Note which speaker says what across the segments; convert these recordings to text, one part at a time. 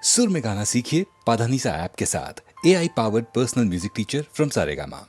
Speaker 1: सुर में गाना सीखिए पाधानीसा ऐप के साथ। AI powered personal music teacher from Saregama.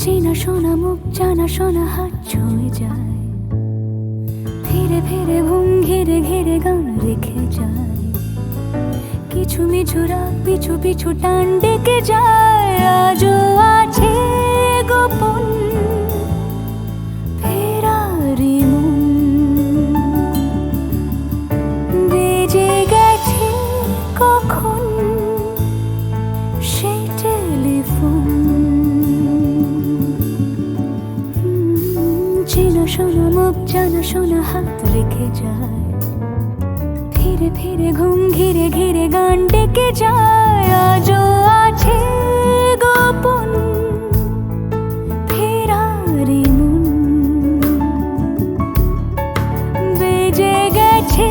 Speaker 2: চেনা শোনা মুখ জানা শোনা হাত ছুঁয়ে যায়, ফিরে ফিরে ঘুম ঘিরে ঘিরে গান রেখে যায়, কিছু মিছু রাগ পিছু পিছু টান ডেকে যায়। আজও আছে গোপন ফেরারি মন, বেজে গেছে কখন সেই টেলিফোন। চেনা শোনা মুখ জানা শোনা হাত রেখে যায়, ফিরে ফিরে ঘুম ঘিরে ঘিরে গান ডেকে যায়। আজও আছে গোপন ফেরারি মন, বেজে গেছে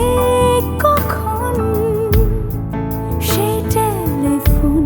Speaker 2: কখন সেই টেলিফোন।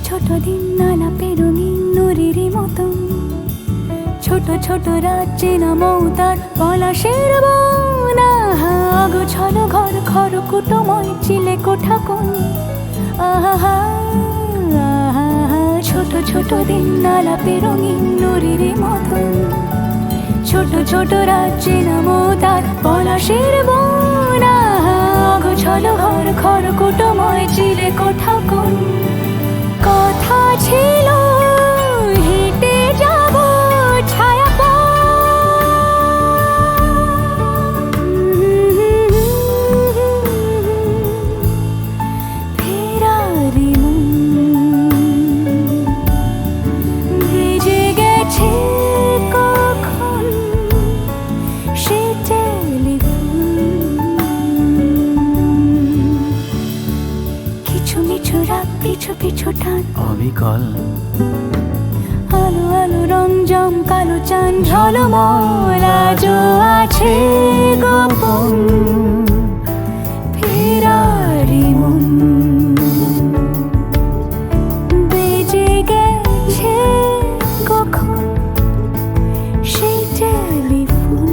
Speaker 2: ছোট দিন আলাপের রঙিন নুরির মতন, ছোট ছোট রাত চেনা মৌতার পলাশের বন। গোছানো ঘর খড়কুটোময় চিলে কোঠা কোন, আহা ছোট ছোট দিন আলাপের রঙিন নুরির মতন, ছোট ছোট রাত চেনা মৌতার পলাশের বন। গোছানো ঘর খড়কুটোময় চিলে কোঠা কোন, কথা ছিল হেঁটে যাব ছায়া ফেরারি মন, ভেজে গেছে কখন সে টেলিফোন। কিছু মিছু রাগ পিছু পিছু টান
Speaker 3: অবিকল,
Speaker 2: আলো আলো রং জম কালো চান ঝলমল। আজও আছে গোপন ফেরারি মন, বেজে গেছে কখন সেই টেলিফোন।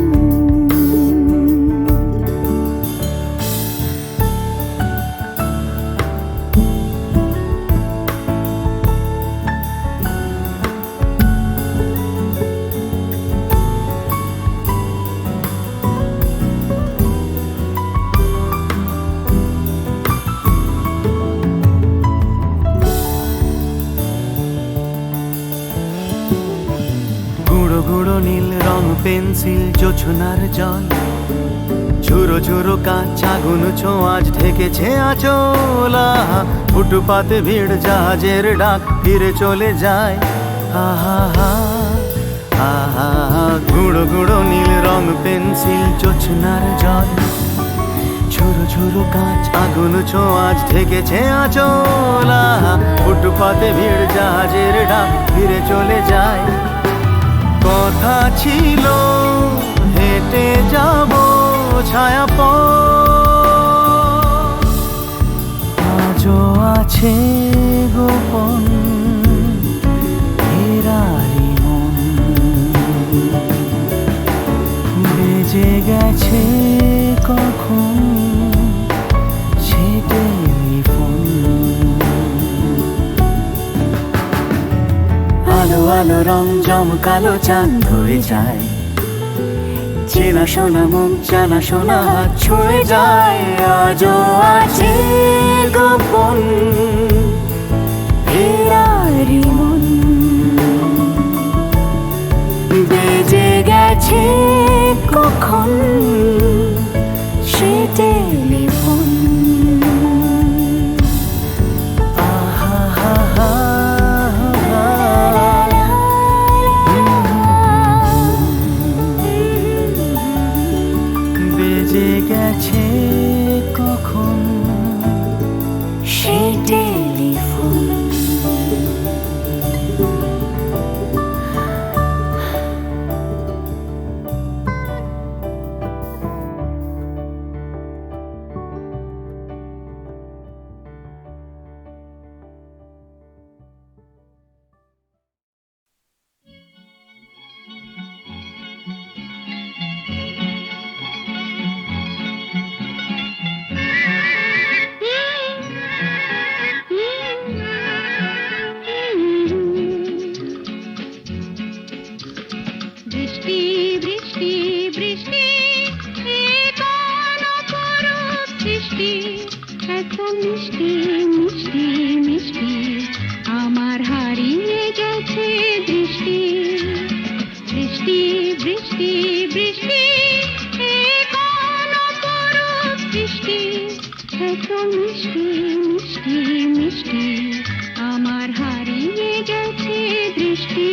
Speaker 3: গুঁড়ো গুঁড়ো নীল রং পেন্সিল জোছনার জল, ঝুরো ঝুরো কাঁচ আগুন ছোঁয়াজ ঢেকেছে আঁচলা। ফুটপাতে ভিড় জাহাজের ডাক ফিরে চলে যায়, আহা আহা। গুঁড়ো গুঁড়ো নীল রং পেন্সিল জোছনার জল, ঝুরো ঝুরো কাঁচ আগুন ছোঁয়াজ ঢেকেছে আঁচলা। ফুটপাতে ভিড় জাহাজের ডাক ফিরে চলে যায়, কথা ছিল হেঁটে যাব ছায়া আজও আছে গোপন ফেরারি মন, বেজে গেছে কখন সে টেলিফোন। আলো আলো রং জমকালো চাঁদ ধরে যায়, চেনা শোনা মুখ জানা শোনা হাত ছুঁয়ে যায়। আজও আছে গোপন ফেরারি মন, বেজে গেছে কখন সে টেলিফোন।
Speaker 2: মিষ্টি মিষ্টি মিষ্টি আমার হারিয়ে গেছে দৃষ্টি বৃষ্টি বৃষ্টি বৃষ্টি এ কোন অপরূপ বৃষ্টি এত মিষ্টি মিষ্টি মিষ্টি আমার হারিয়ে গেছে দৃষ্টি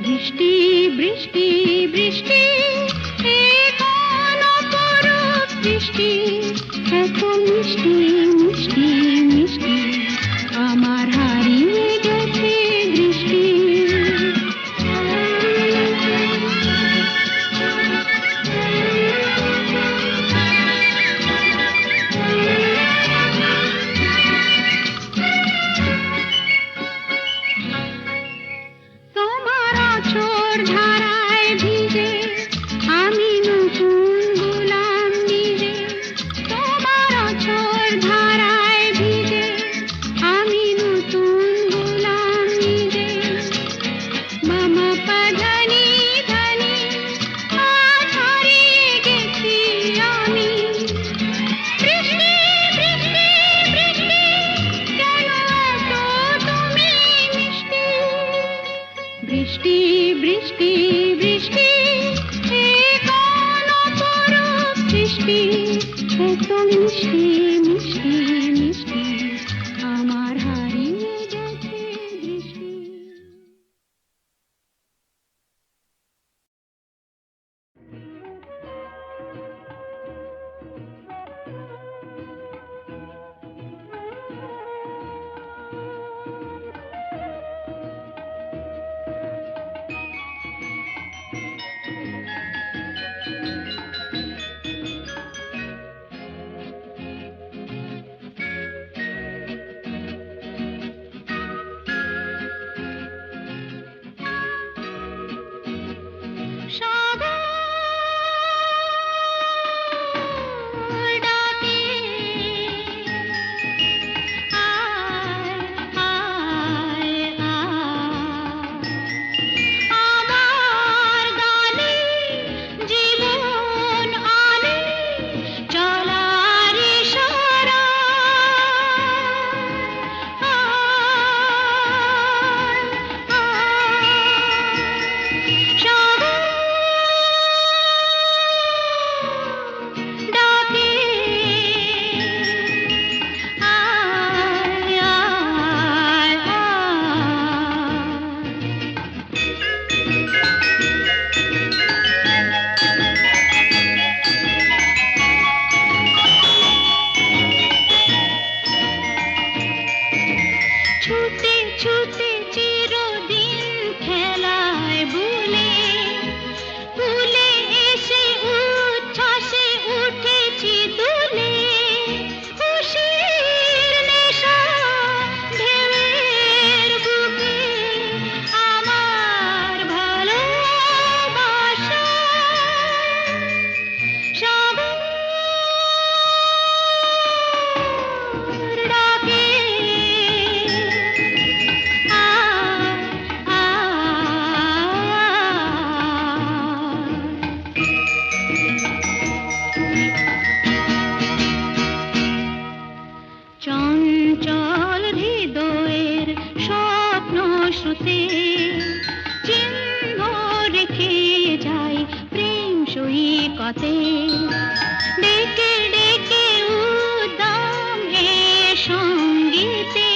Speaker 2: বৃষ্টি বৃষ্টি বৃষ্টি এ কোন অপরূপ বৃষ্টি এত মিষ্টি মিষ্টি মিষ্টি আমার হারিয়ে গেছে দৃষ্টি ধারায় ভিজে আমি নতুন গোলাম নিজে তোমার অঝোর ধারায় ভিজে আমি নতুন গোলাম নিজে মামা পাধানি ধানি আজ হারিয়ে গেছি আমি বৃষ্টি বৃষ্টি বৃষ্টি কেন এত তুমি মিষ্টি বৃষ্টি বৃষ্টি বৃষ্টি এ কোন অপরূপ বৃষ্টি এত মিষ্টি মিষ্টি মিষ্টি আমার হারিয়ে গেছে দৃষ্টি পথে ডেকে ডেকে উদ্দাম এ সঙ্গীতে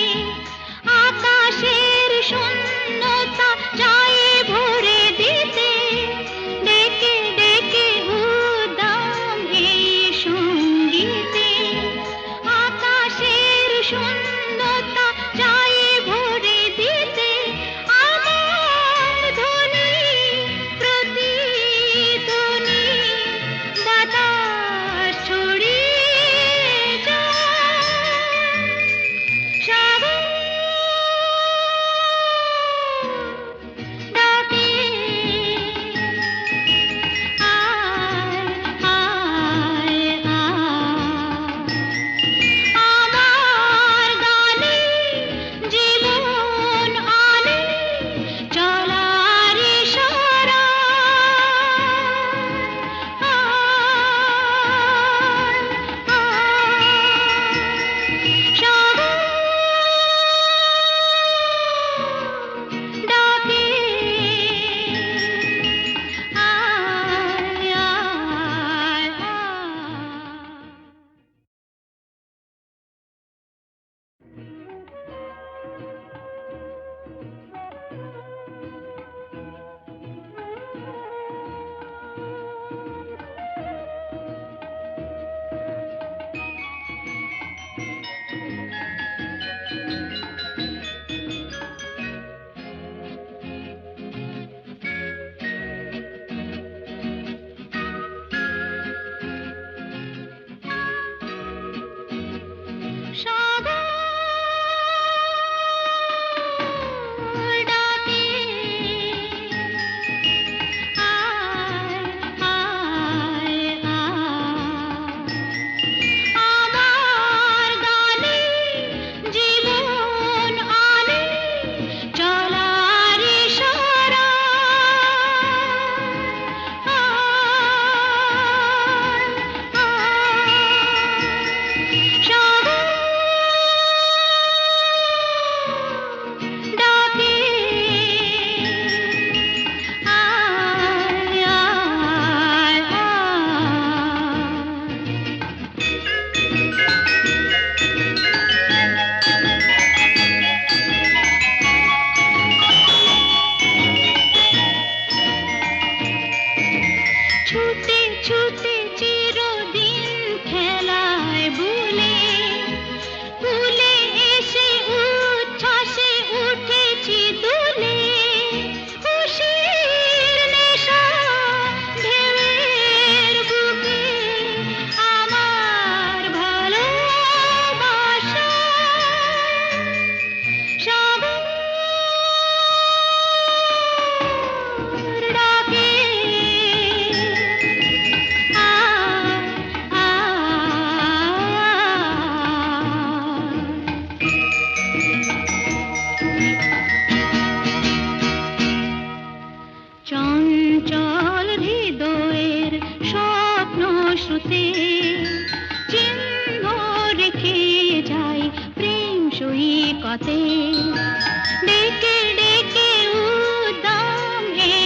Speaker 2: আকাশের শূন্যতা যায় ভরে দিতে ডেকে ডেকে উদ্দাম এ সঙ্গীতে আকাশের ছুটে চিরদিন খেলায় ভুলে ভুলে এসে উচ্ছ্বাসে উঠেছি দুলে খুশির নেশা ঢেউয়ের বুকে আমার ভালোবাসা সাগর ডাকে চঞ্চল হৃদয়ের স্বপ্ন শ্রুতে চিহ্ন রেখে যাই প্রেম সৈকতে ডেকে ডেকে উদ্দাম এ